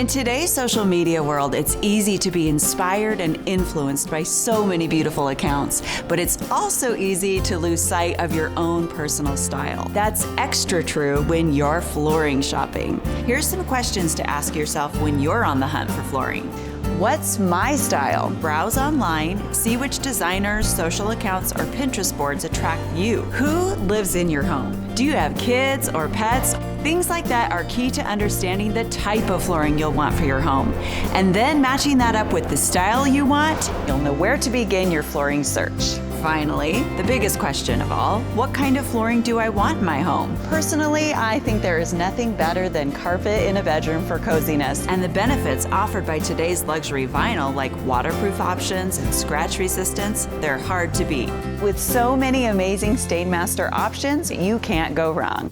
In today's social media world, it's easy to be inspired and influenced by so many beautiful accounts, but it's also easy to lose sight of your own personal style. That's extra true when you're flooring shopping. Here's some questions to ask yourself when you're on the hunt for flooring. What's my style? Browse online, see which designers, social accounts, or Pinterest boards attract you. Who lives in your home? Do you have kids or pets? Things like that are key to understanding the type of flooring you'll want for your home. And then matching that up with the style you want, you'll know where to begin your flooring search. Finally, the biggest question of all, what kind of flooring do I want in my home? Personally, I think there is nothing better than carpet in a bedroom for coziness, and the benefits offered by today's luxury vinyl, like waterproof options and scratch resistance, they're hard to beat. With so many amazing STAINMASTER options, you can't go wrong.